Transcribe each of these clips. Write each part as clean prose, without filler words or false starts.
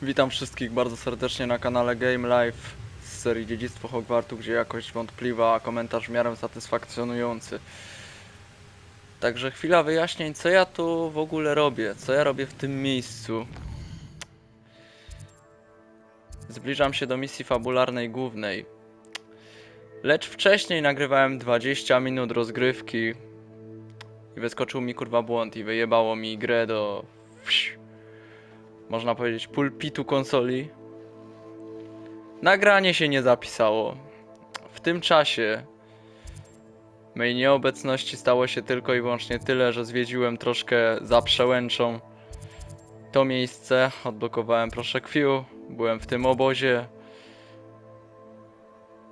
Witam wszystkich bardzo serdecznie na kanale Game Live z serii Dziedzictwo Hogwartu, gdzie jakość wątpliwa, a komentarz w miarę satysfakcjonujący. Także chwila wyjaśnień, co ja tu w ogóle robię, co ja robię w tym miejscu. Zbliżam się do misji fabularnej głównej. Lecz wcześniej nagrywałem 20 minut rozgrywki i wyskoczył mi kurwa błąd i wyjebało mi grę do... można powiedzieć pulpitu konsoli. Nagranie się nie zapisało. W tym czasie mojej nieobecności stało się tylko i wyłącznie tyle, że zwiedziłem troszkę za przełęczą to miejsce, odblokowałem proszę Q, byłem w tym obozie.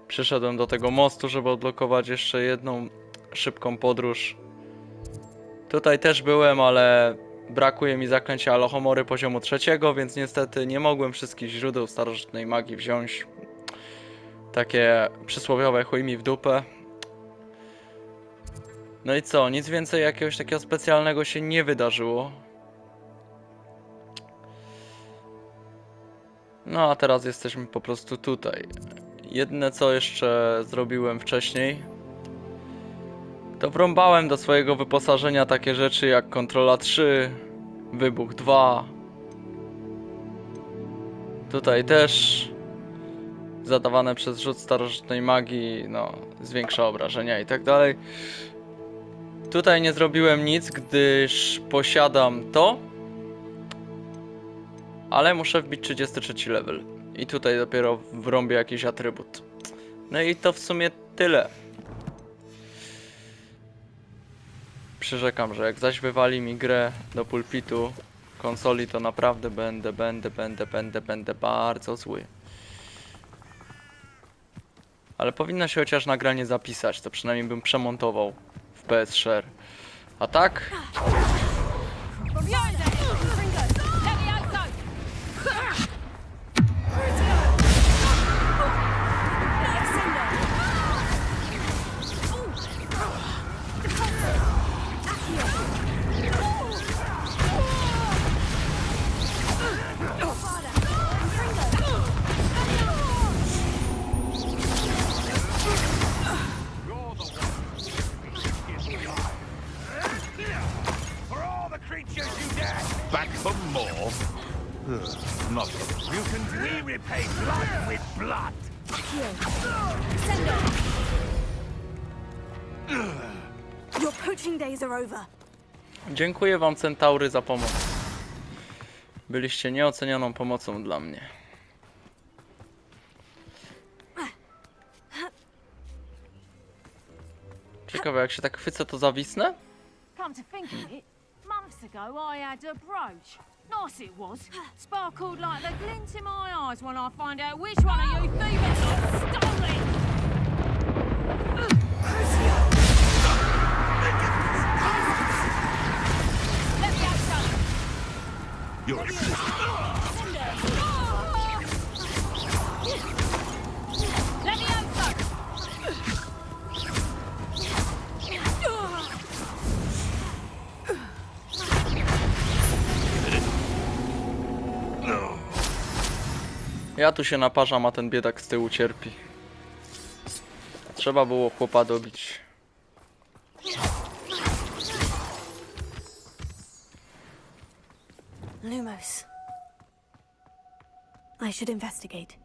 Przyszedłem do tego mostu, żeby odblokować jeszcze jedną szybką podróż. Tutaj też byłem, ale brakuje mi zaklęcia Alohomory poziomu 3, więc niestety nie mogłem wszystkich źródeł starożytnej magii wziąć. Takie przysłowiowe chuj mi w dupę. No i co? Nic więcej jakiegoś takiego specjalnego się nie wydarzyło. No a teraz jesteśmy po prostu tutaj. Jedyne co jeszcze zrobiłem wcześniej, to wrąbałem do swojego wyposażenia takie rzeczy jak kontrola 3, wybuch 2. Tutaj też zadawane przez rzut starożytnej magii, no, zwiększa obrażenia i tak dalej. Tutaj nie zrobiłem nic, gdyż posiadam to, ale muszę wbić 33 level. I tutaj dopiero wrąbię jakiś atrybut. No i to w sumie tyle. Przyrzekam, że jak zaś wywali mi grę do pulpitu konsoli, to naprawdę będę bardzo zły. Ale powinno się chociaż nagranie zapisać, to przynajmniej bym przemontował w PS Share. A tak? Back for more? Not mutants, we repay blood with blood. Your poaching days are over. Dziękuję wam, Centaury, za pomoc. Byliście nieocenioną pomocą dla mnie. Ciekawe, jak się tak chwycę, to zawisnę? Come to think of it, months ago I had a brooch. Nice it was. Sparkled like the glint in my eyes when I find out which one of you females stole it. Let me out, son. You're Let me out, son. Ja tu się naparzam, a ten biedak z tyłu cierpi. Trzeba było chłopa dobić. Lumos. I should investigate.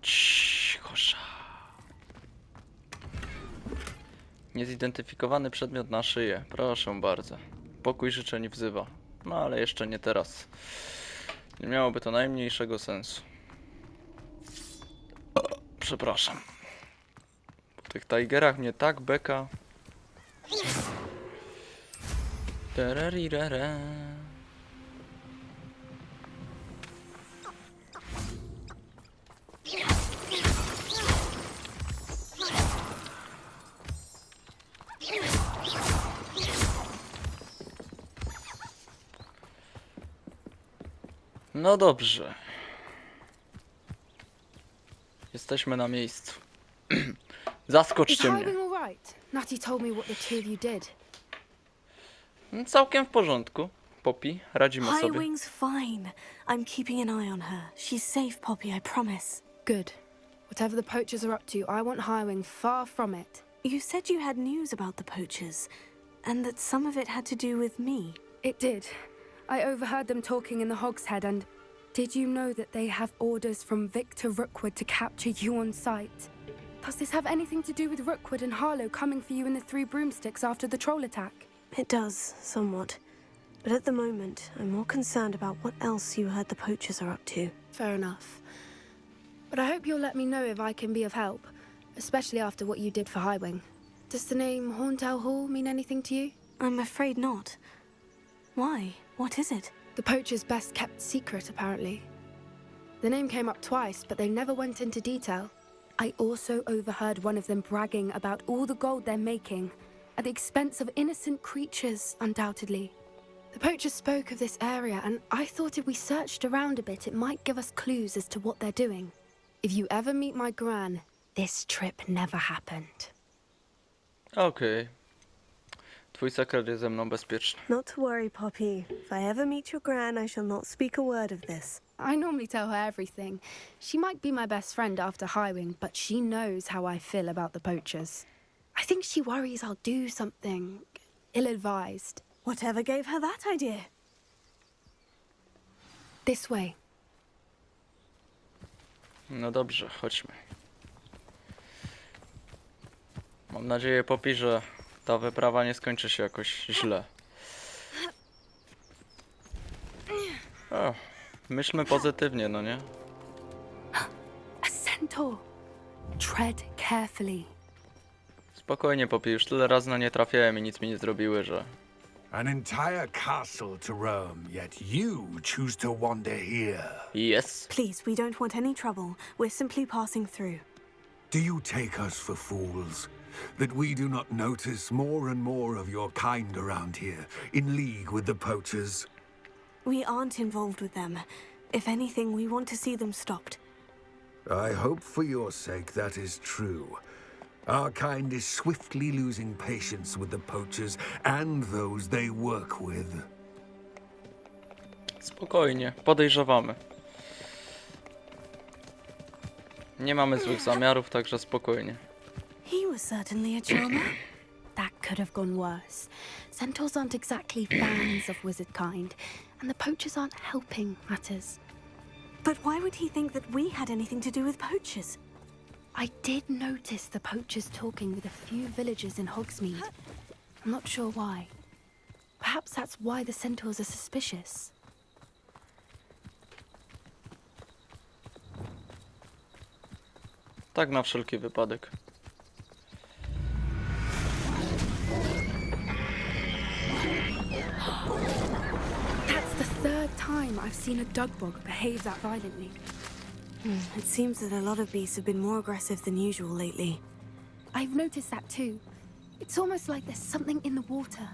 Cichosza. Niezidentyfikowany przedmiot na szyję. Proszę bardzo. Pokój życzeń wzywa. No ale jeszcze nie teraz. Nie miałoby to najmniejszego sensu. Przepraszam. Po tych Tigerach mnie tak beka. Terarirara. No dobrze. Jesteśmy na miejscu. Is Zaskoczcie mnie. Highwing all right? Natty told me what the two of you did. Całkiem w porządku. Poppy, radzimy sobie. Highwing's fine. I'm keeping an eye on her. She's safe, Poppy, I promise. Good. Whatever the poachers are up to, I want Highwing far from it. You said you had news about the poachers, and that some of it had to do with me. It did. I overheard them talking in the Hogshead, and did you know that they have orders from Victor Rookwood to capture you on sight? Does this have anything to do with Rookwood and Harlow coming for you in the Three Broomsticks after the troll attack? It does, somewhat. But at the moment, I'm more concerned about what else you heard the poachers are up to. Fair enough. But I hope you'll let me know if I can be of help, especially after what you did for Highwing. Does the name Horntown Hall mean anything to you? I'm afraid not. Why? What is it? The poacher's best kept secret, apparently. The name came up twice, but they never went into detail. I also overheard one of them bragging about all the gold they're making, at the expense of innocent creatures, undoubtedly. The poachers spoke of this area, and I thought if we searched around a bit, it might give us clues as to what they're doing. If you ever meet my gran, this trip never happened. Okej. Twój sekret jest ze mną bezpieczny. Not to worry, Poppy. If I ever meet your gran, I shall not speak a word of this. I normally tell her everything. She might be my best friend after Highwing, but she knows how I feel about the poachers. I think she worries I'll do something ill-advised. Whatever gave her that idea? This way. No dobrze, chodźmy. Mam nadzieję, Poppy, że ta wyprawa nie skończy się jakoś źle. O, myślmy pozytywnie, no nie? A centaur. Tread carefully. Spokojnie, Poppy, już tyle razy na nie trafiałem i nic mi nie zrobiły, że... An entire castle to roam, yet you choose to wander here. Yes. Please, we don't want any trouble. We're simply passing through. Do you take us for fools? That we do not notice more and more of your kind around here, in league with the poachers? We aren't involved with them. If anything, we want to see them stopped. I hope for your sake that is true. Our kind is swiftly losing patience with the poachers and those they work with. Spokojnie, podejrzewamy. Nie mamy złych zamiarów, także spokojnie. He was certainly a charmer. That could have gone worse. Centaurs aren't exactly fans of wizard kind, and the poachers aren't helping matters. But why would he think that we had anything to do with poachers? I did notice the poachers talking with a few villagers in Hogsmeade. I'm not sure why. Perhaps that's why the centaurs are suspicious. Tak na wszelki wypadek. That's the third time I've seen a dugbog behave that violently. It seems that a lot of beasts have been more aggressive than usual lately. I've noticed that too. It's almost like there's something in the water.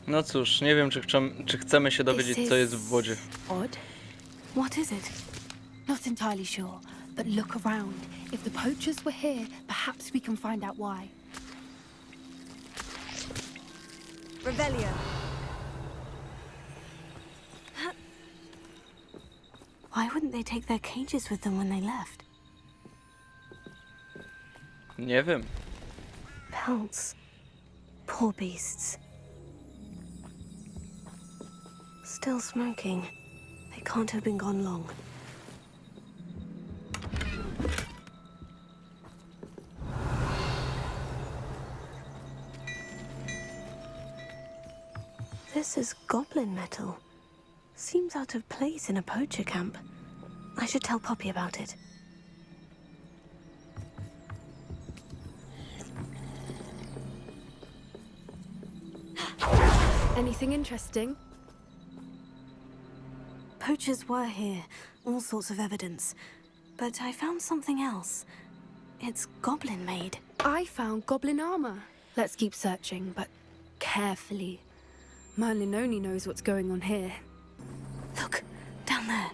No cóż, nie wiem, czy chcemy się dowiedzieć, co jest w wodzie. Odd. What is it? Not entirely sure, but look around. If the poachers were here, perhaps we can find out why. Revelio. Why wouldn't they take their cages with them when they left? Nie wiem. Pelts. Poor beasts. Still smoking. They can't have been gone long. This is goblin metal. Seems out of place in a poacher camp. I should tell Poppy about it. Anything interesting? Poachers were here, all sorts of evidence. But I found something else. It's goblin made. I found goblin armor. Let's keep searching, but carefully. Merlin only knows what's going on here. Look, down there.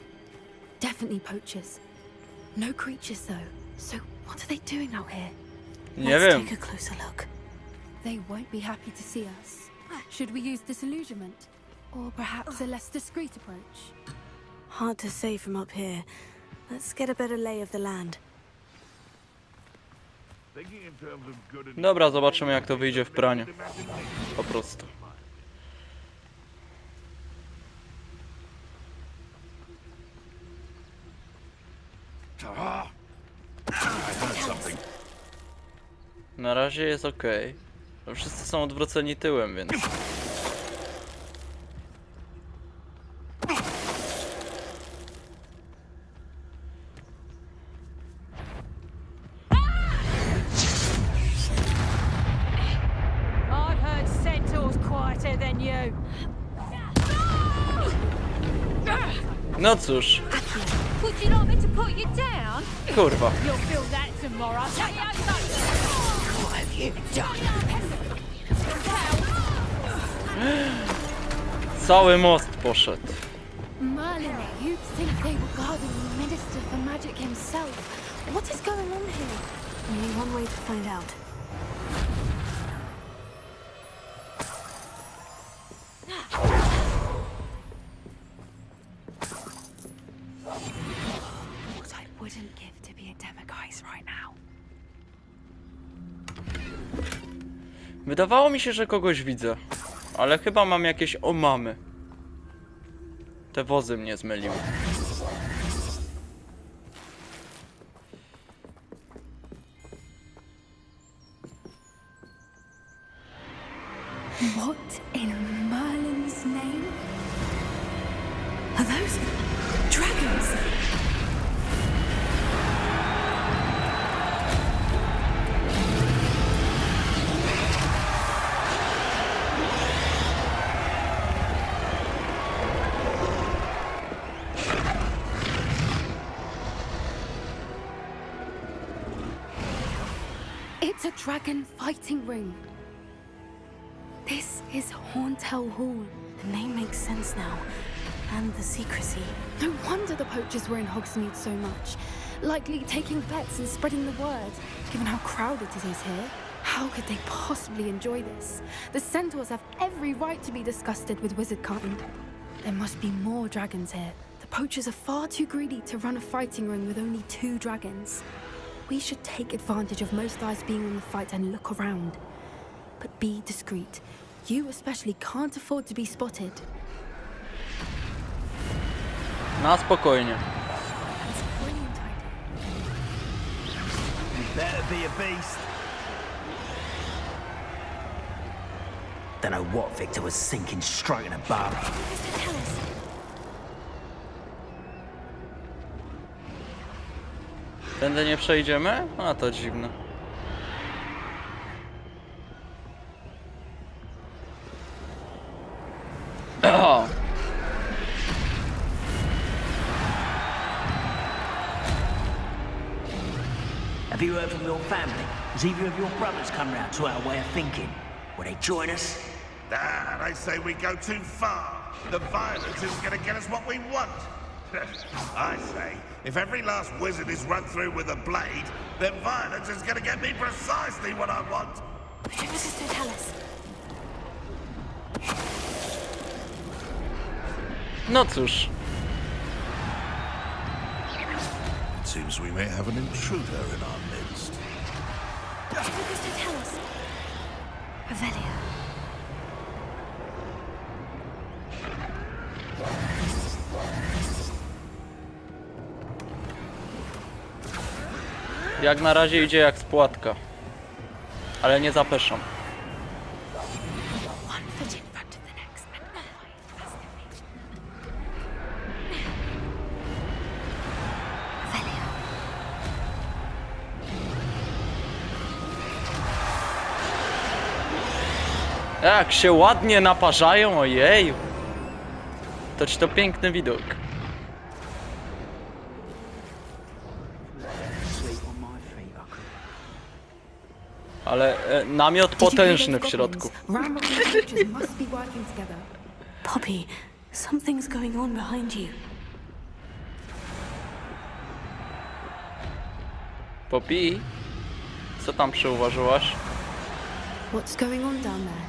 Definitely poachers. No creatures though. So what are they doing out here? Nie Let's wiem. take a closer look. They won't be happy to see us. Should we use disillusionment? Or perhaps a less discreet approach? Hard to say from up here. Let's get a better lay of the land. Dobra, zobaczymy jak to wyjdzie w praniu. Po prostu. Na razie jest ok. Wszyscy są odwróceni tyłem, więc... I've heard centaurs quieter than you. No cóż, Would you like me to put you down? kurwa. You'll feel that tomorrow. What have you done? Cały most poszedł. Merlin, you'd think they were guarding the Minister for Magic himself. What is going on here? Only one way to find out. What I wouldn't give to be a demiguise right now. Wydawało mi się, że kogoś widzę. Ale chyba mam jakieś omamy. Te wozy mnie zmyliły. What in Merlin's name? Are those dragons? It's a dragon fighting ring. This is Hauntel Hall. The name makes sense now. And the secrecy. No wonder the poachers were in Hogsmeade so much. Likely taking bets and spreading the word, given how crowded it is here. How could they possibly enjoy this? The centaurs have every right to be disgusted with wizard kind. There must be more dragons here. The poachers are far too greedy to run a fighting ring with only 2 dragons. We should take advantage of most eyes being on the fight and look around. But be discreet. You especially can't afford to be spotted. Na spokojnie. That's a brilliant idea. You better be a beast. Don't know what Victor was sinking straight in a barrel. Mr. Tellis. Tędy nie przejdziemy? A to dziwne. O! Have you heard from your family? Has either of your brothers come round to our way of thinking? Will they join us? Ah, they say we go too far. The violence isn't going to get us what we want. I say, if every last wizard is run through with a blade, then violence is going to get me precisely what I want. Mr. Tellis. No cóż. It seems we may have an intruder in our midst. Mr. Tellis. Revelia. Jak na razie idzie jak spłatka. Ale nie zapeszam. One foot in front of the next and quiet as they meet. Revelia. Jak się ładnie naparzają, ojej. To piękny widok. Sleep on my feet, I could. Ale namiot potężny w środku. Ram and the poachers must be working together. Poppy, something's going on behind you. Poppy? Co tam przyuważyłaś? What's going on down there?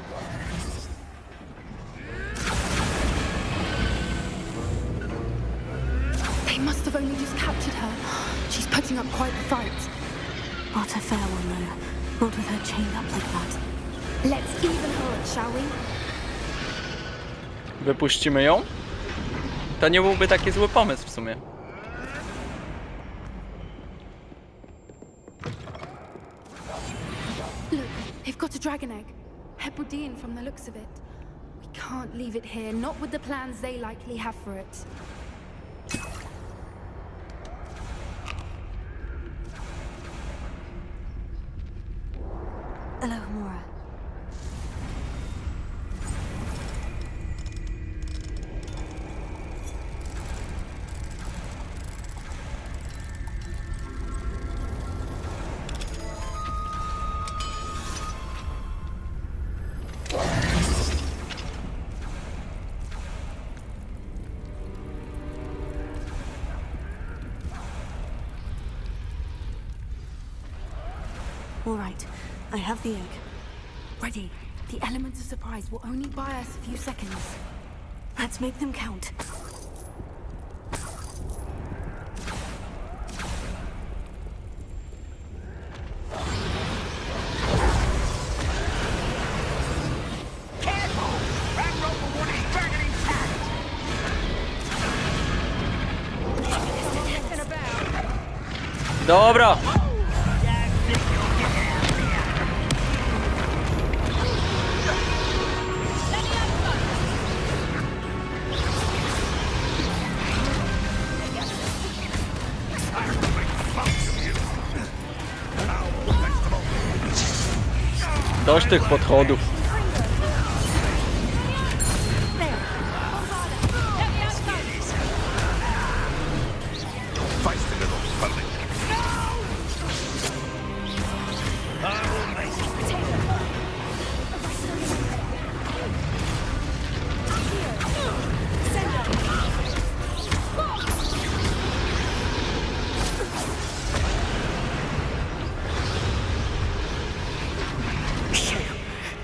They must have only just captured her. She's putting up quite the fight. Not a fair one, though. Not with her chained up like that. Let's even her up, shall we? Wypuścimy ją? To nie byłby taki zły pomysł w sumie. Look, they've got a dragon egg. Hebridean from the looks of it. We can't leave it here, not with the plans they likely have for it. Hello, Mora. All right, I have the egg. Ready. The element of surprise will only buy us a few seconds. Let's make them count. Careful! That rope will want his dragon intact! Dobra! Dość tych podchodów.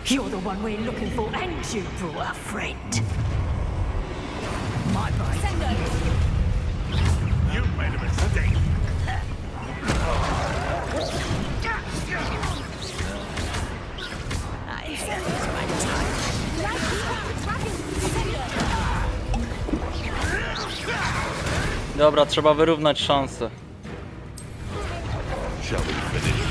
You're the one we're looking for, and you brought a friend. My bike. You made a mistake. Dobra, trzeba wyrównać szanse. Shall we finish this?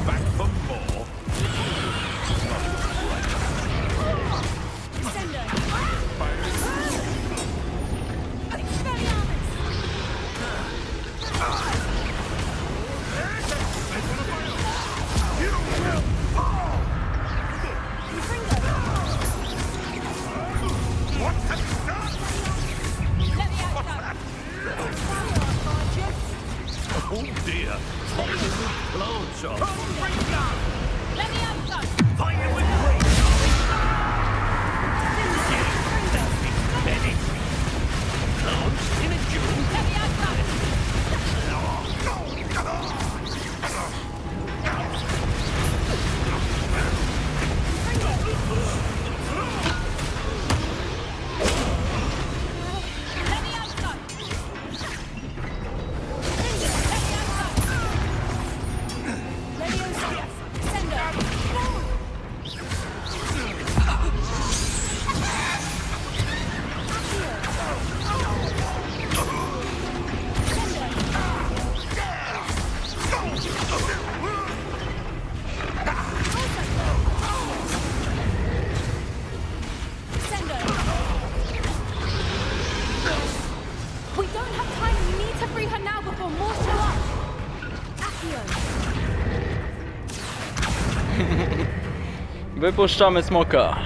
Back for more. Oh dear! Fire with clothes on! Let me have some! Fire with grace! Benny! Clothes in a June? Let me have some! Let me have some! We don't have time. We need to free her now before more show up. Accio. Wypuszczamy smoka.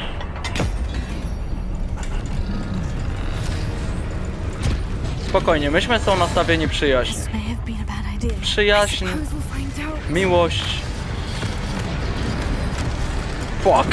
Spokojnie, myśmy są nastawieni przyjaźń. This may have been a bad idea. Przyjaźń, Suppose we'll find out. miłość. Fuck.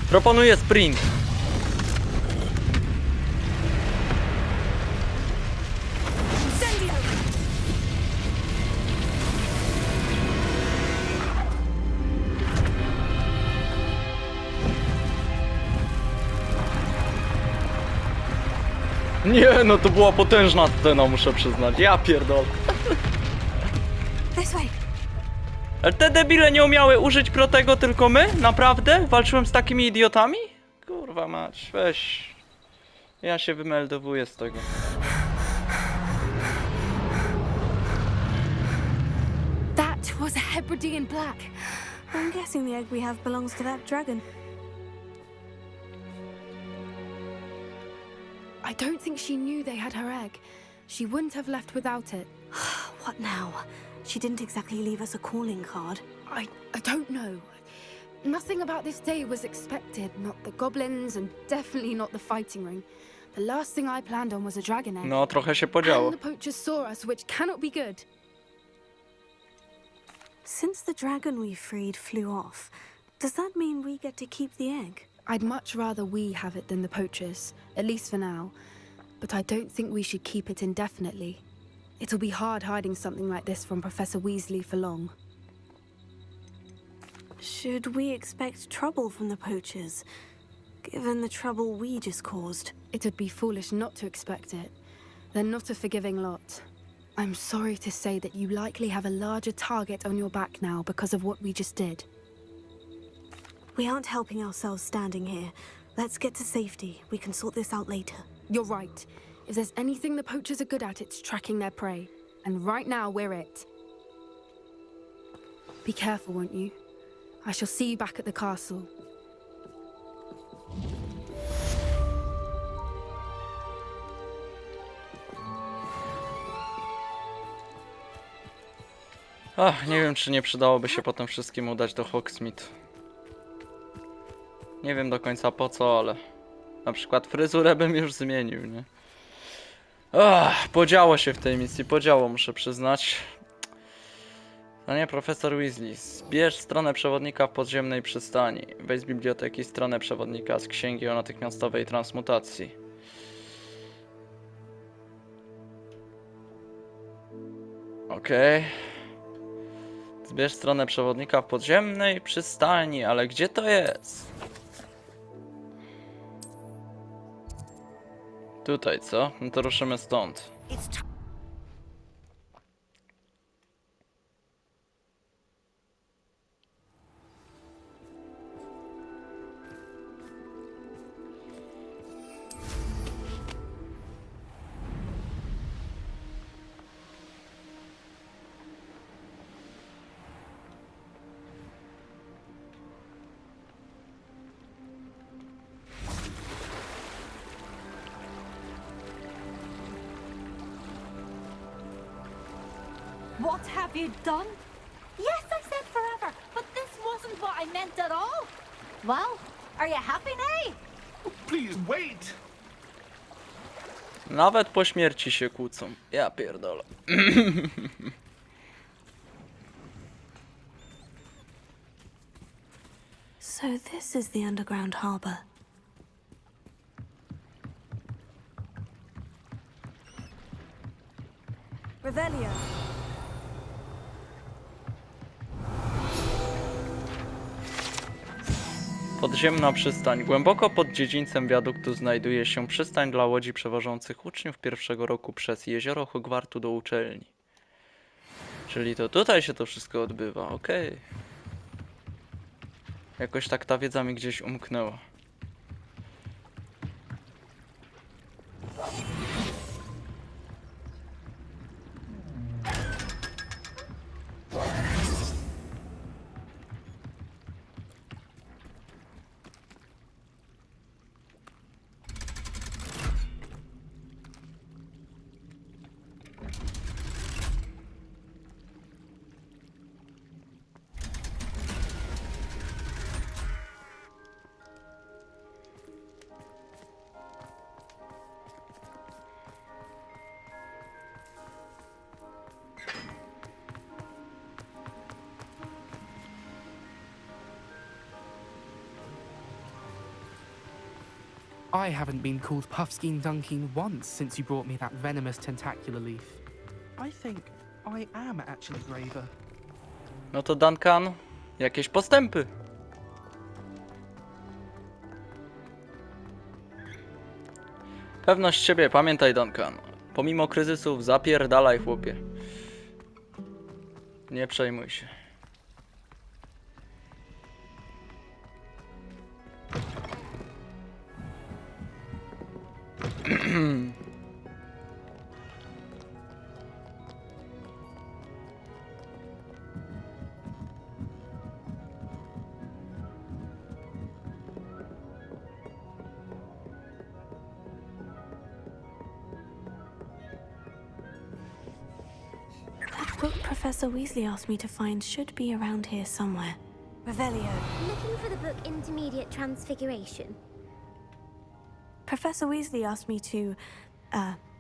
Proponuję sprint. Nie, no to była potężna scena, muszę przyznać. Ja pierdolę. This way. Ale te debile nie umiały użyć protego, tylko my? Naprawdę? Walczyłem z takimi idiotami? Kurwa mać, weź. Ja się wymeldowuję z tego. That was a Hebridean black. I'm guessing the egg we have belongs to that dragon. I don't think she knew they had her egg. She wouldn't have left without it. What now? She didn't exactly leave us a calling card. I don't know. Nothing about this day was expected. Not the goblins and definitely not the fighting ring. The last thing I planned on was a dragon egg. No, trochę się podziało. And the poachers saw us, which cannot be good. Since the dragon we freed flew off, does that mean we get to keep the egg? I'd much rather we have it than the poachers, at least for now. But I don't think we should keep it indefinitely. It'll be hard hiding something like this from Professor Weasley for long. Should we expect trouble from the poachers, given the trouble we just caused? It'd be foolish not to expect it. They're not a forgiving lot. I'm sorry to say that you likely have a larger target on your back now because of what we just did. We aren't helping ourselves standing here. Let's get to safety. We can sort this out later. You're right. If there's anything the poachers are good at, it's tracking their prey. And right now, we're it. Be careful, won't you? I shall see you back at the castle. Ach, nie wiem, czy nie przydałoby się potem wszystkim udać do Hogsmeade. Nie wiem do końca po co, ale na przykład fryzurę bym już zmienił, nie? Ach, podziało się w tej misji, podziało, muszę przyznać. No nie, profesor Weasley, zbierz stronę przewodnika w podziemnej przystani. Weź z biblioteki stronę przewodnika z księgi o natychmiastowej transmutacji. Okej. Zbierz stronę przewodnika w podziemnej przystani, ale gdzie to jest? Tutaj, co? No to ruszymy stąd. What have you done? Yes, I said forever, but this wasn't what I meant at all. Well, are you happy now? Please wait. Nawet po śmierci się kłócą. Ja pierdolę. So this is the underground harbor. Revelio. Podziemna przystań. Głęboko pod dziedzińcem wiaduktu znajduje się przystań dla łodzi przewożących uczniów pierwszego roku przez jezioro Hogwartu do uczelni. Czyli to tutaj się to wszystko odbywa, okej. Jakoś tak ta wiedza mi gdzieś umknęła. I haven't been called Puffskein Dunkin once since you brought me that venomous tentacular leaf. I think I am actually braver. No to Duncan, jakieś postępy. Pewność siebie, pamiętaj Duncan. Pomimo kryzysów zapierdalaj, chłopie. Nie przejmuj się. That book Professor Weasley asked me to find should be around here somewhere. Revelio. Looking for the book Intermediate Transfiguration. Professor Weasley asked me to,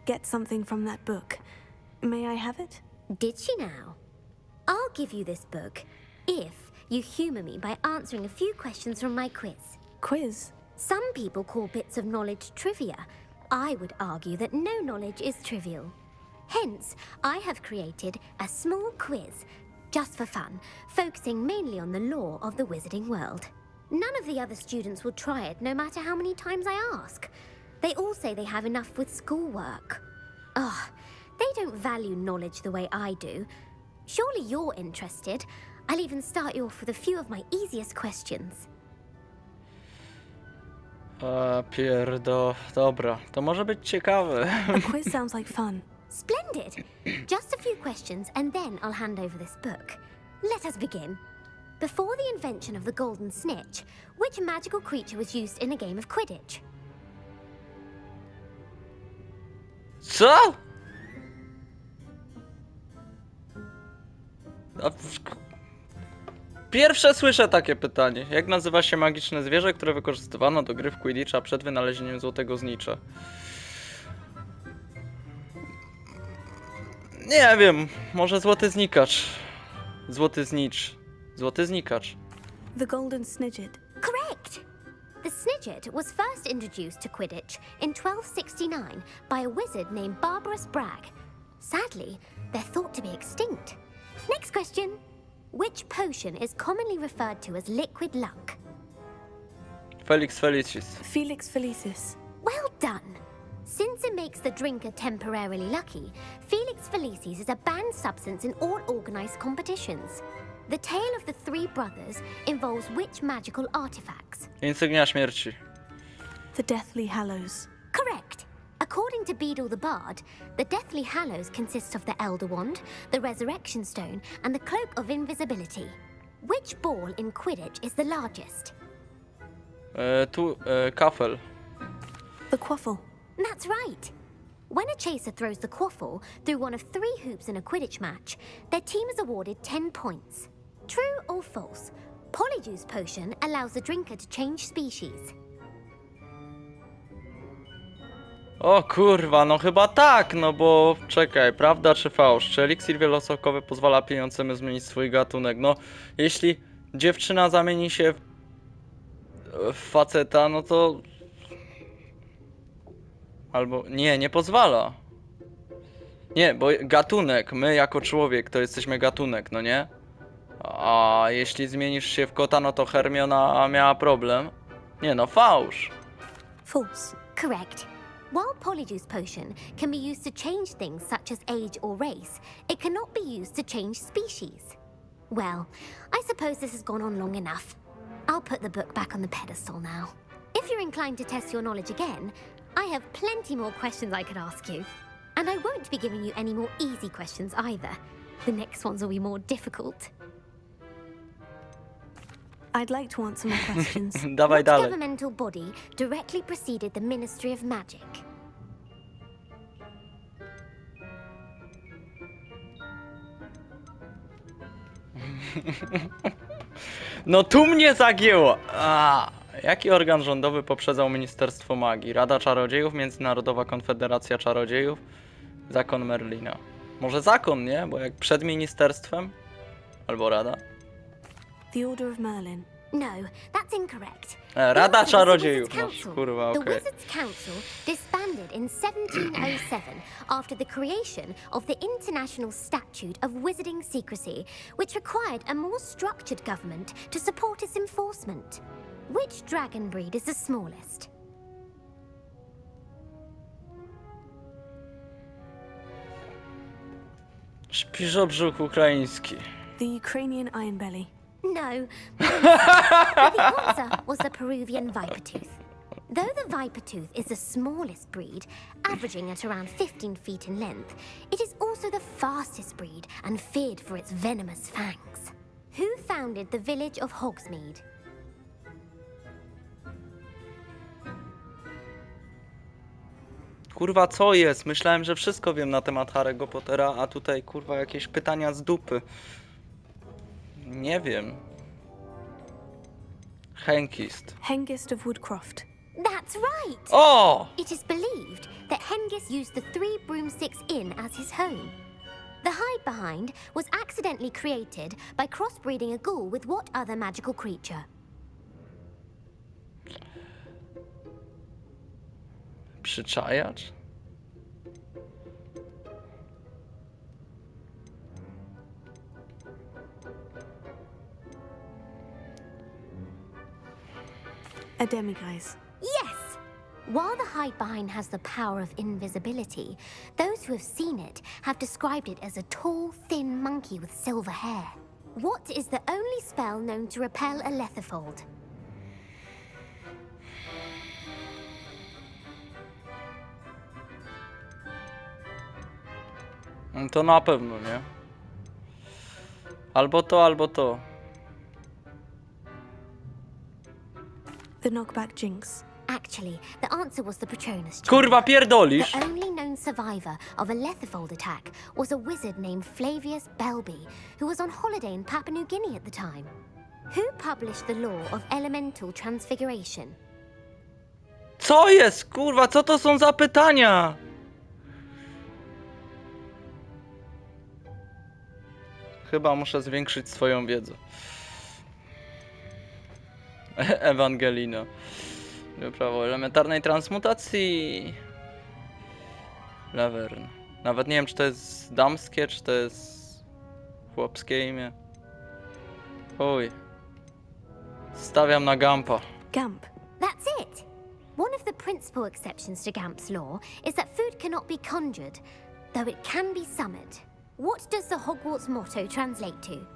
get something from that book. May I have it? Did she now? I'll give you this book if you humour me by answering a few questions from my quiz. Quiz? Some people call bits of knowledge trivia. I would argue that no knowledge is trivial. Hence, I have created a small quiz, just for fun, focusing mainly on the lore of the wizarding world. None of the other students will try it, no matter how many times I ask. They all say they have enough with schoolwork. Ugh, they don't value knowledge the way I do. Surely you're interested. I'll even start you off with a few of my easiest questions. Dobra, to może być ciekawe. A quiz sounds like fun. Splendid! Just a few questions and then I'll hand over this book. Let us begin. Before the invention of the golden snitch, which magical creature was used in a game of Quidditch? Co? Pierwsze słyszę takie pytanie. Jak nazywa się magiczne zwierzę, które wykorzystywano do gry w Quidditcha przed wynalezieniem złotego znicza? Nie wiem, może złoty znikacz. Złoty znicz. Złoty znikacz. The Golden Snidget. Correct! The Snidget was first introduced to Quidditch in 1269 by a wizard named Barbarous Bragg. Sadly, they're thought to be extinct. Next question. Which potion is commonly referred to as liquid luck? Felix Felicis. Felix Felicis. Well done! Since it makes the drinker temporarily lucky, Felix Felicis is a banned substance in all organized competitions. The tale of the three brothers involves which magical artifacts? Insygnia śmierci. The Deathly Hallows. Correct! According to Beedle the Bard, the Deathly Hallows consists of the Elder Wand, the Resurrection Stone, and the Cloak of Invisibility. Which ball in Quidditch is the largest? Kafel. The Quaffle. That's right! When a chaser throws the quaffle through one of 3 hoops in a Quidditch match, their team is awarded 10 points. True or false? Polyjuice potion allows the drinker to change species. O kurwa, no chyba tak, no bo czekaj, prawda czy fałsz? Czy eliksir wielosokowy pozwala pijącemu zmienić swój gatunek? No, jeśli dziewczyna zamieni się w faceta, no to... Albo... Nie pozwala. Nie, bo gatunek, my jako człowiek to jesteśmy gatunek, no nie? A jeśli zmienisz się w kota, no to Hermiona miała problem. Nie no, fałsz. False. Correct. While Polyjuice potion can be used to change things such as age or race, it cannot be used to change species. Well, I suppose this has gone on long enough. I'll put the book back on the pedestal now. If you're inclined to test your knowledge again, I have plenty more questions I could ask you. And I won't be giving you any more easy questions either. The next ones will be more difficult. I'd like to answer more questions. Dawaj What dalej. governmental body directly preceded the Ministry of Magic? No tu mnie zagięło! Jaki organ rządowy poprzedzał Ministerstwo Magii? Rada Czarodziejów, Międzynarodowa Konfederacja Czarodziejów, Zakon Merlina. Może zakon, nie? Bo jak przed ministerstwem? Albo rada? The Order of Merlin. No, that's incorrect. Rada The Czarodziejów, Wizards' masz, Council. kurwa, The okej. Wizards' Council disbanded in 1707 after the creation of the International Statute of Wizarding Secrecy, which required a more structured government to support its enforcement. Which dragon breed is the smallest? Śpisz o brzuch ukraiński. The Ukrainian iron belly. No, but the answer was the Peruvian viper tooth. Though the viper tooth is the smallest breed, averaging at around 15 feet in length, it is also the fastest breed and feared for its venomous fangs. Who founded the village of Hogsmeade? Kurwa, co jest? Myślałem, że wszystko wiem na temat Harry'ego Pottera, a tutaj, kurwa, jakieś pytania z dupy. Nie wiem. Hengist. Hengist of Woodcroft. That's right! O! It is believed that Hengist used the Three Broomsticks Inn as his home. The hide behind was accidentally created by crossbreeding a ghoul with what other magical creature? Przyczajacz? A demiguise. Yes! While the hide behind has the power of invisibility, those who have seen it have described it as a tall, thin monkey with silver hair. What is the only spell known to repel a lethifold? To na pewno, nie? Albo to, albo to. The knockback jinx. Actually, the answer was the Patronus. Kurwa, pierdolisz! The only known survivor of a lethifold attack was a wizard named Flavius Belby, who was on holiday in Papua New Guinea at the time. Who published the law of elemental transfiguration? Co jest? Kurwa, co to są za pytania? Chyba muszę zwiększyć swoją wiedzę. Ewangelina. Prawo elementarnej transmutacji. Levern. Nawet nie wiem, czy to jest damskie, czy to jest chłopskie imię. Chuj. Stawiam na Gampa. Gamp. That's it! One of the principal exceptions to Gamp's law is that food cannot be conjured, though it can be summoned. What does the Hogwarts motto translate to?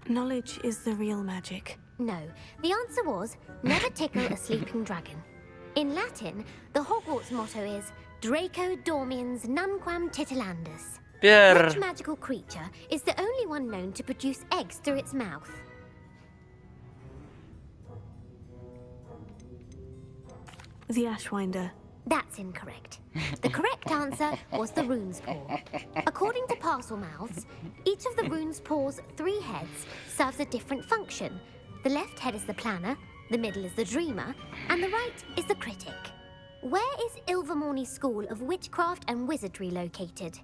Knowledge is the real magic. No, the answer was, never tickle a sleeping dragon. In Latin, the Hogwarts motto is, Draco dormiens nunquam titilandus. Which magical creature is the only one known to produce eggs through its mouth? The Ashwinder. That's incorrect. The correct answer was the rune's paw. According to Parselmouths, each of the rune's paw's 3 heads serves a different function. The left head is the planner, the middle is the dreamer, and the right is the critic. Where is Ilvermorny School of Witchcraft and Wizardry located?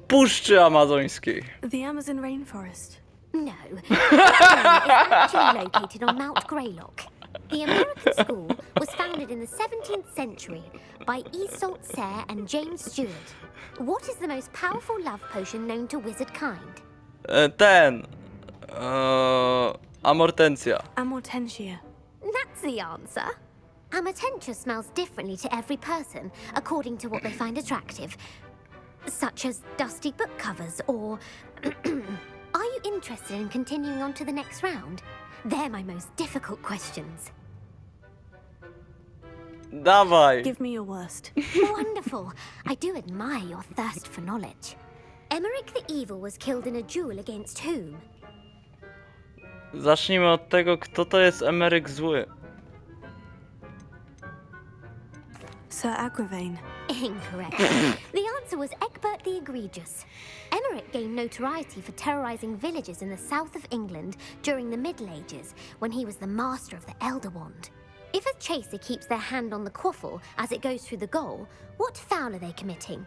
Puszczy Amazońskiej. The Amazon rainforest. No, Ilvermorny is actually located on Mount Greylock. The American school was founded in the 17th century by Iseult Sayre and James Stewart. What is the most powerful love potion known to wizard kind? Amortentia. Amortentia. That's the answer. Amortentia smells differently to every person, according to what they find attractive, such as dusty book covers or... Are you interested in continuing on to the next round? They're my most difficult questions. Dawaj. Give me your worst. Wonderful. I do admire your thirst for knowledge. Emeric the Evil was killed in a duel against whom? Zacznijmy od tego, kto to jest Emeryk Zły. Sir Agravain. Incorrect. The answer was Egbert the Egregious. Emeric gained notoriety for terrorizing villages in the south of England during the Middle Ages, when he was the master of the Elder Wand. If a chaser keeps their hand on the quaffle as it goes through the goal, what foul are they committing?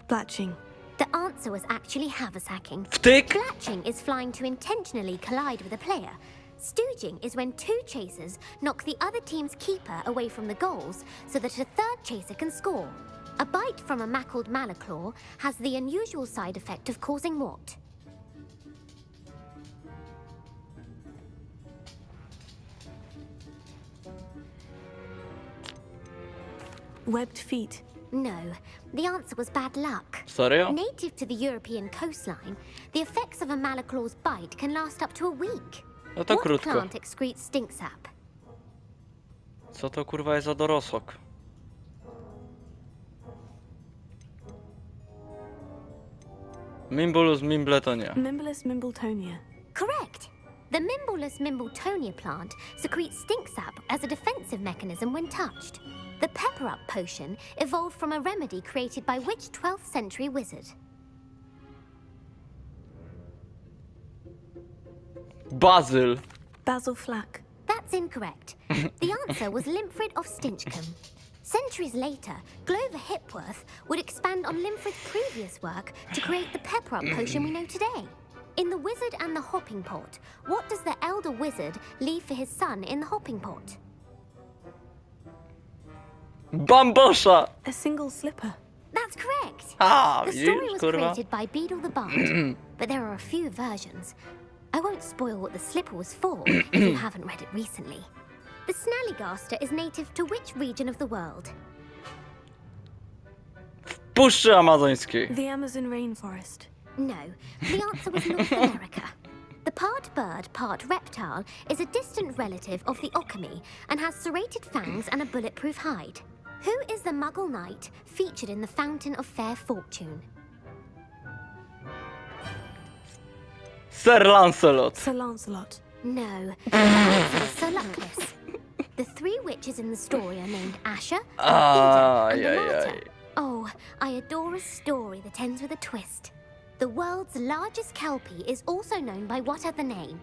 Blatching. The answer was actually haversacking. Wtyk! Blatching is flying to intentionally collide with a player. Stooging is when two chasers knock the other team's keeper away from the goals so that a third chaser can score. A bite from a mackled malaclaw has the unusual side effect of causing what? Webbed feet. No, the answer was bad luck. Serio? Native to the European coastline, the effects of a malaclaw's bite can last up to a week. No to What krótko. plant excretes stink sap? Co to kurwa jest za dorosłok? Mimbulus Mimbletonia. Mimblus Mimbletonia. Correct. The Mimblus Mimbletonia plant secretes stink sap as a defensive mechanism when touched. The Pepper Up potion evolved from a remedy created by which 12th century wizard? Bazyl. Basil Flack. That's incorrect. The answer was Limfrid of Stinchcombe. Centuries later, Glover Hipworth would expand on Limfrid's previous work to create the Pepper Up potion we know today. In The Wizard and the Hopping Pot, what does the elder wizard leave for his son in the hopping pot? Bambosza! A single slipper. That's correct. A, The story widzisz, was kurwa? created by Beadle the Bard, but there are a few versions. I won't spoil what the slipper was for if you haven't read it recently. The Snallygaster is native to which region of the world? Puszczy Amazońskiej. The Amazon rainforest. No, the answer was North America. The part bird, part reptile is a distant relative of the Occamy and has serrated fangs and a bulletproof hide. Who is the Muggle knight featured in the Fountain of Fair Fortune? Sir Lancelot. Sir Lancelot. No, the answer is Sir Luckless. The three witches in the story are named Asher, Athena, and the Monitor. Oh, I adore a story that ends with a twist. The world's largest kelpie is also known by what other name?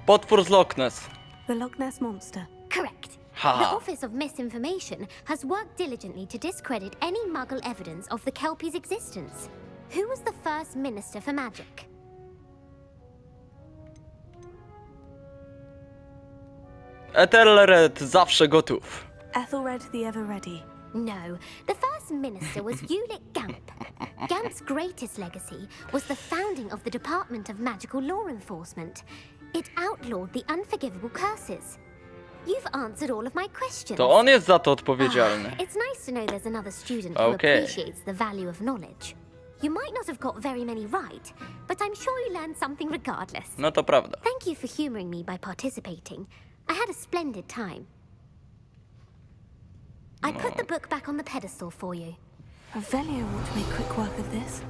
Potwór z Loch Ness. The Loch Ness Monster. Correct. Ha. The Office of Misinformation has worked diligently to discredit any Muggle evidence of the kelpie's existence. Who was the first Minister for Magic? Ethelred zawsze gotów. Ethelred the Ever Ready. No, the first minister was Ulick Gamp. Gamp's greatest legacy was the founding of the Department of Magical Law Enforcement. It outlawed the unforgivable curses. You've answered all of my questions. To on jest za to odpowiedzialny. It's nice to know there's another student who Okay. appreciates the value of knowledge. You might not have got very many right, but I'm sure you learned something regardless. No to prawda. Thank you for humoring me by participating. I had a splendid time. I put the book back on the pedestal for you. Revelio ought to make quick work of this.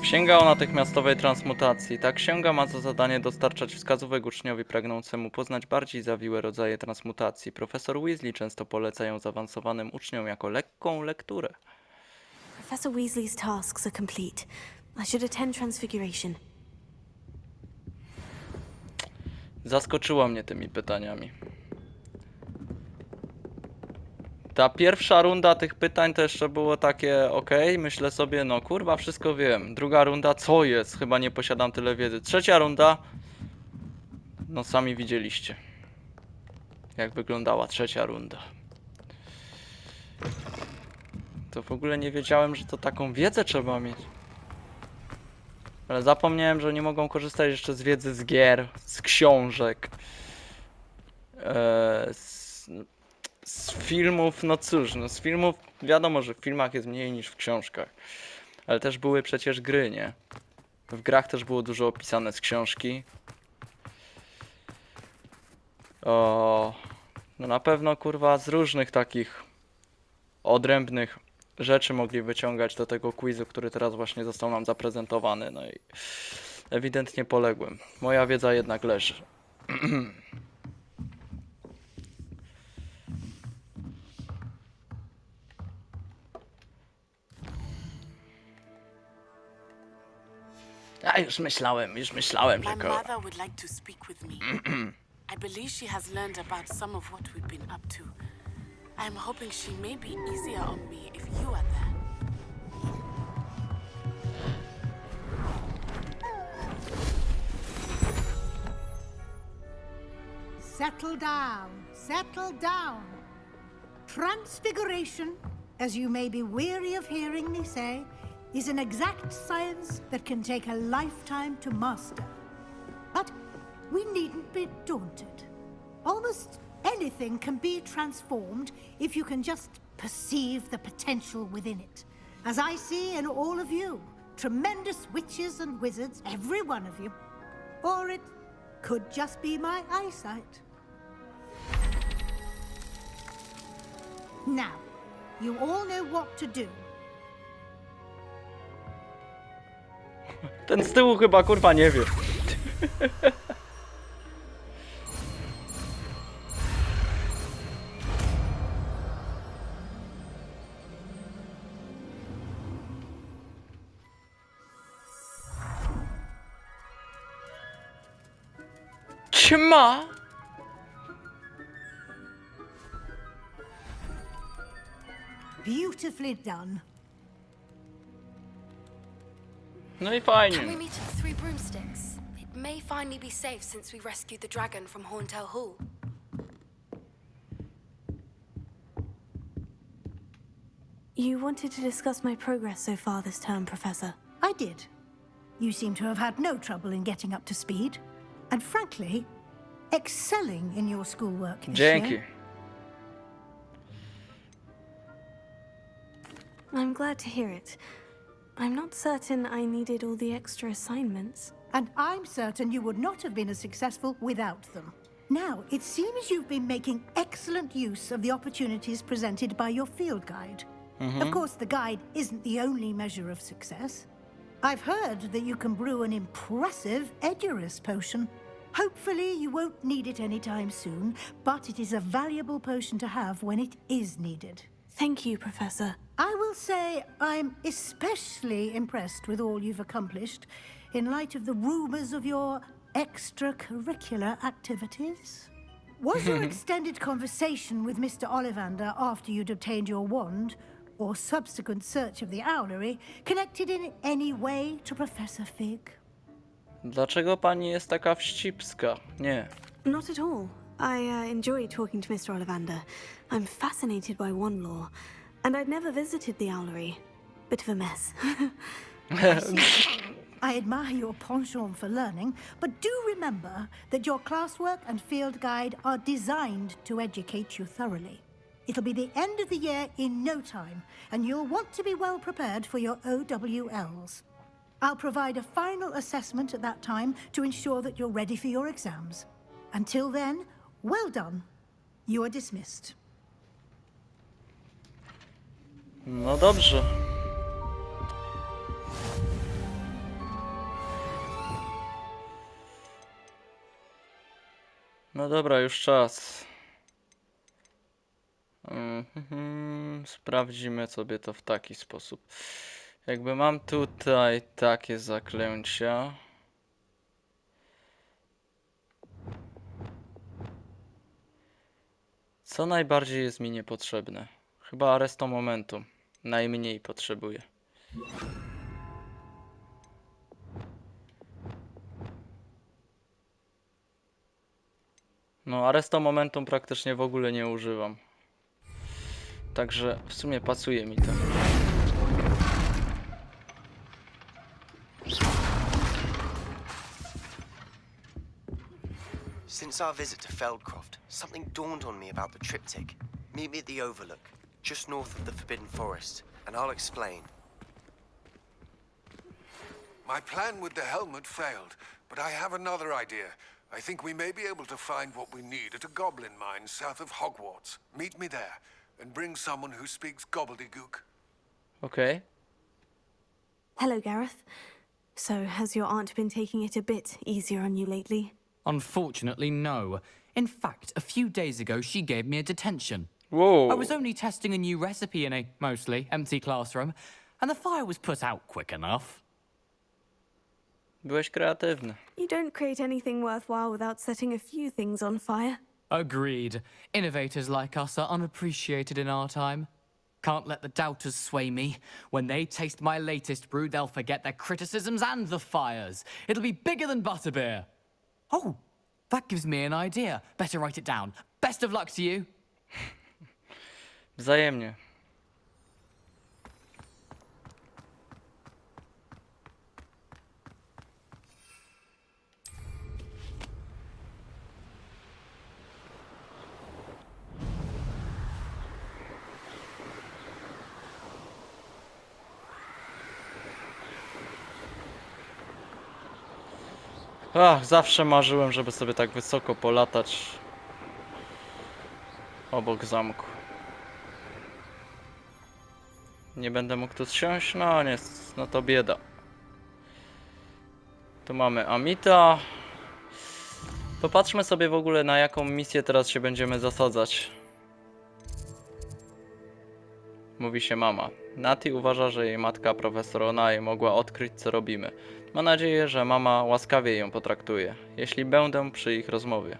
Księga o natychmiastowej transmutacji. Ta księga ma za zadanie dostarczać wskazówek uczniowi pragnącemu poznać bardziej zawiłe rodzaje transmutacji. Profesor Weasley często poleca ją zaawansowanym uczniom jako lekką lekturę. Professor Weasley's tasks are complete. I should attend Transfiguration. Zaskoczyła mnie tymi pytaniami. Ta pierwsza runda tych pytań to jeszcze było takie ok, myślę sobie, no kurwa, wszystko wiem. Druga runda, co jest? Chyba nie posiadam tyle wiedzy. Trzecia runda, no sami widzieliście, jak wyglądała trzecia runda. To w ogóle nie wiedziałem, że to taką wiedzę trzeba mieć. Ale zapomniałem, że nie mogą korzystać jeszcze z wiedzy z gier, z książek, z filmów. No cóż, no z filmów wiadomo, że w filmach jest mniej niż w książkach. Ale też były przecież gry, nie? W grach też było dużo opisane z książki. O, no na pewno kurwa z różnych takich odrębnych rzeczy mogli wyciągać do tego quizu, który teraz właśnie został nam zaprezentowany. No i ewidentnie poległem. Moja wiedza jednak leży. A już myślałem, My że mother would like to speak with me. I believe she has learned about some of what we've been up to. I'm hoping she may be easier on me if you are there. Settle down, settle down. Transfiguration, as you may be weary of hearing me say, is an exact science that can take a lifetime to master. But we needn't be daunted. Almost anything can be transformed if you can just perceive the potential within it. As I see in all of you, tremendous witches and wizards, every one of you. Or it could just be my eyesight. Now, you all know what to do. Ten z tyłu chyba kurwa nie wie. Ćma! Beautifully done. No i Can we fajnie. meet at the Three Broomsticks? It may finally be safe since we rescued the dragon from Horntail Hall. You wanted to discuss my progress so far this term, Professor. I did. You seem to have had no trouble in getting up to speed. And frankly, excelling in your schoolwork this Dzięki. year. I'm glad to hear it. I'm not certain I needed all the extra assignments. And I'm certain you would not have been as successful without them. Now, it seems you've been making excellent use of the opportunities presented by your field guide. Of course, the guide isn't the only measure of success. I've heard that you can brew an impressive Edurus potion. Hopefully, you won't need it anytime soon, but it is a valuable potion to have when it is needed. Thank you, Professor. I will say I'm especially impressed with all you've accomplished in light of the rumors of your extracurricular activities. Was your extended conversation with Mr. Ollivander after you'd obtained your wand, or subsequent search of the owlery, connected in any way to Professor Fig? Dlaczego pani jest taka wścibska? Nie. Not at all. I enjoy talking to Mr. Ollivander. I'm fascinated by wand lore, and I'd never visited the owlery. Bit of a mess. I admire your penchant for learning, but do remember that your classwork and field guide are designed to educate you thoroughly. It'll be the end of the year in no time, and you'll want to be well prepared for your OWLs. I'll provide a final assessment at that time to ensure that you're ready for your exams. Until then, well done. You are dismissed. No dobrze. No dobra, już czas. Sprawdzimy sobie to w taki sposób. Jakby mam tutaj takie zaklęcia. Co najbardziej jest mi niepotrzebne? Chyba Arresto Momentum. Najmniej potrzebuję. No, Arresto Momentum praktycznie w ogóle nie używam. Także w sumie pasuje mi to. Since our visit to Feldcroft, something dawned on me about the triptych. Meet me at the Overlook, just north of the Forbidden Forest, and I'll explain. My plan with the helmet failed, but I have another idea. I think we may be able to find what we need at a goblin mine south of Hogwarts. Meet me there, and bring someone who speaks gobbledygook. Okay. Hello, Gareth. So, has your aunt been taking it a bit easier on you lately? Unfortunately, no. In fact, a few days ago, she gave me a detention. Whoa. I was only testing a new recipe in a mostly empty classroom, and the fire was put out quick enough. Byłeś kreatywny. You don't create anything worthwhile without setting a few things on fire. Agreed. Innovators like us are unappreciated in our time. Can't let the doubters sway me. When they taste my latest brew, they'll forget their criticisms and the fires. It'll be bigger than butterbeer. Oh, that gives me an idea. Better write it down. Best of luck to you. Wzajemnie. Ach, zawsze marzyłem, żeby sobie tak wysoko polatać obok zamku. Nie będę mógł tu zsiąść? No nie, no to bieda. Tu mamy Amita. Popatrzmy sobie w ogóle, na jaką misję teraz się będziemy zasadzać. Mówi się mama. Nati uważa, że jej matka, profesor Onai, mogła odkryć, co robimy. Ma nadzieję, że mama łaskawie ją potraktuje, jeśli będę przy ich rozmowie.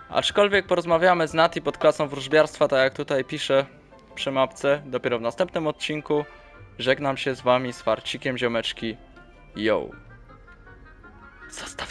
Aczkolwiek porozmawiamy z Nati pod klasą wróżbiarstwa, tak jak tutaj piszę przy mapce, dopiero w następnym odcinku. Żegnam się z wami z Farcikiem, ziomeczki. Yo. Zostaw